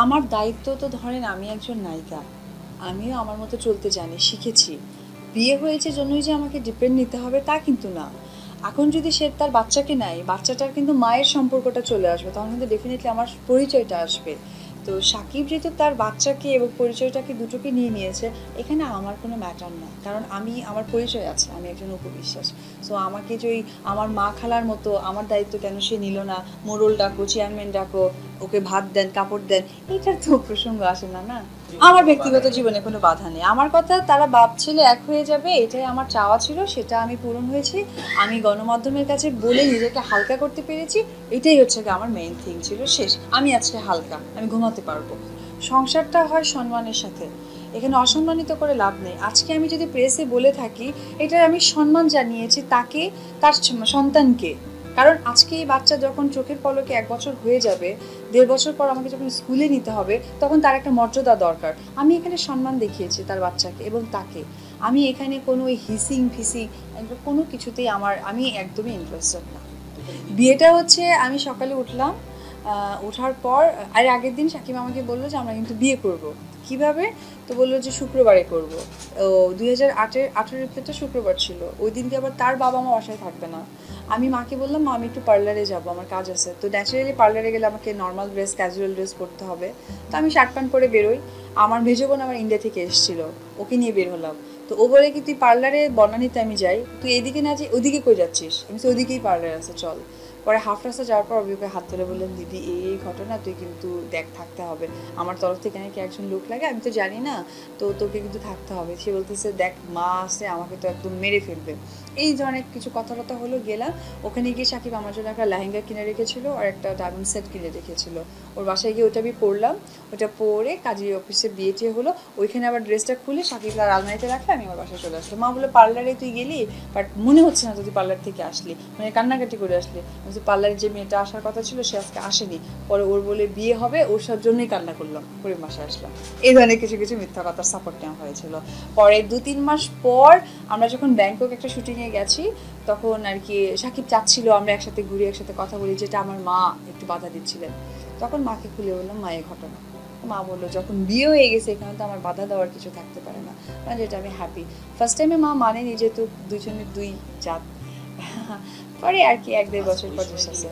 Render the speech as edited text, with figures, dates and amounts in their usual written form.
আমার দায়িত্ব তো ধরেন আমি একজন নায়িকা, আমিও আমার মতো চলতে জানি, শিখেছি। বিয়ে হয়েছে জন্যই যে আমাকে ডিপেন্ড নিতে হবে তা কিন্তু না। এখন যদি সে তার বাচ্চাকে নেয়, বাচ্চাটার কিন্তু মায়ের সম্পর্কটা চলে আসবে, তখন কিন্তু ডেফিনেটলি আমার পরিচয়টা আসবে। তো সাকিব যেহেতু তার বাচ্চাকে এবং পরিচয়টাকে দুটোকে নিয়ে নিয়েছে, এখানে আমার কোনো ম্যাটার না, কারণ আমি আমার পরিচয় আছে, আমি একজন উপবিশ্বাস। সো আমাকে যে ওই আমার মা খালার মতো আমার দায়িত্ব কেন সে নিল না, মোড়ল ডাকো, চেয়ারম্যান ডাকো, ওকে ভাত দেন, কাপড় দেন, এইটার তো প্রসঙ্গ আসে না, না। আমার ব্যক্তিগত জীবনে কোনো বাধা নেই। আমার কথা, তারা বাপ ছেলে এক হয়ে যাবে, এটাই আমার চাওয়া ছিল, সেটা আমি পূরণ হয়েছি। আমি গণমাধ্যমের কাছে বলে নিজেকে হালকা করতে পেরেছি, এটাই হচ্ছে কি আমার মেইন থিং ছিল। শেষ, আমি আজকে হালকা, আমি ঘুমাতে পারবো। সংসারটা হয় সম্মানের সাথে, এখানে অসম্মানিত করে লাভ নেই। আজকে আমি যদি প্রেসে বলে থাকি, এটা আমি সম্মান জানিয়েছি তাকে, তার সন্তানকে। কারণ আজকে এই বাচ্চা যখন চোখের পলকে 1 বছর হয়ে যাবে, 1.5 বছর পর আমাকে যখন স্কুলে নিতে হবে, তখন তার একটা মর্যাদা দরকার। আমি এখানে সম্মান দেখিয়েছি তার বাচ্চাকে এবং তাকে। আমি এখানে কোনো ওই হিসিং ফিসিং কোনো কিছুতেই আমি একদমই ইন্টারেস্টেড না। বিয়েটা হচ্ছে, আমি সকালে উঠলাম, ওঠার পর আর আগের দিন সাকিব আমাকে বললো যে আমরা কিন্তু বিয়ে করব। কিভাবে? তো বললো যে শুক্রবারে করব। ও 2008-18 এপ্রিলটা শুক্রবার ছিল, ওই দিনকে আবার তার বাবা মা বাসায় থাকবে না। আমি মাকে বললাম, মা আমি একটু পার্লারে যাবো, আমার কাজ আছে। তো ন্যাচারালি পার্লারে গেলে আমাকে নর্মাল ড্রেস, ক্যাজুয়াল ড্রেস পরতে হবে। তো আমি শার্ট প্যান্ট পরে বেরোই। আমার মেজো বোন আমার ইন্ডিয়া থেকে এসেছিল, ওকে নিয়ে বের হলাম। তো ও বলে কি, তুই পার্লারে বনানীতে আমি যাই, তুই এদিকে না যে ওদিকে কই যাচ্ছিস? আমি তো ওদিকেই পার্লার আছে, চল। পরে হাফ রাস্তা যাওয়ার পর অভিকে হাত ধরে বললেন, দিদি এই ঘটনা, তুই কিন্তু দেখ, থাকতে হবে। আমার তরফ থেকে নাকি একজন লোক লাগে, আমি তো জানি না, তো তোকে কিন্তু থাকতে হবে। সে বলতেছে, দেখ মা আসে, আমাকে তো একদম মেরে ফেলবে। এই ধরনের কিছু কথাবার্তা হলো, গেলাম। ওখানে গিয়ে সাকিব আমার জন্য একটা লেহেঙ্গা কিনে রেখেছিল আর একটা ডায়মন্ড সেট কিনে রেখেছিল। ওর বাসায় গিয়ে ওটা আমি পরলাম। ওটা পরে কাজী অফিসে বিয়ে টিয়ে হলো। ওইখানে আবার ড্রেসটা খুলে সাকিব আর আলমারিতে রাখলে, আমি আমার বাসায় চলে আসলাম। মা বলে, পার্লারে তুই গেলি, বাট মনে হচ্ছে না তো তুই পার্লার থেকে আসলি, মানে কান্নাকাটি করে আসলি। যে পার্লারে যে মেয়েটা আসার কথা ছিল সে আজকে আসেনি, পরে ওর বলে বিয়ে হবে, ওর সব জন্যই কান্না করলাম, করে বাসায় আসলাম। এই ধরনের কিছু কিছু মিথ্যা কথার সাপোর্ট নেওয়া হয়েছিল। পরে 2-3 মাস পর আমরা যখন ব্যাংকক একটা শুটিংয়ে গেছি, তখন আর কি সাকিব চাচ্ছিল আমরা একসাথে ঘুরি, একসাথে কথা বলি, যেটা আমার মা একটু বাধা দিচ্ছিলেন। তখন মাকে খুলে বললাম, মা এই ঘটনা। মা বললো, যখন বিয়ে হয়ে গেছে এখানে তো আমার বাধা দেওয়ার কিছু থাকতে পারে না, মানে যেটা আমি হ্যাপি। ফার্স্ট টাইমে মা মানেনি, যেহেতু দুজনের দুই জাত। পরে আর কি 1-1.5 বছর পর এসেছে।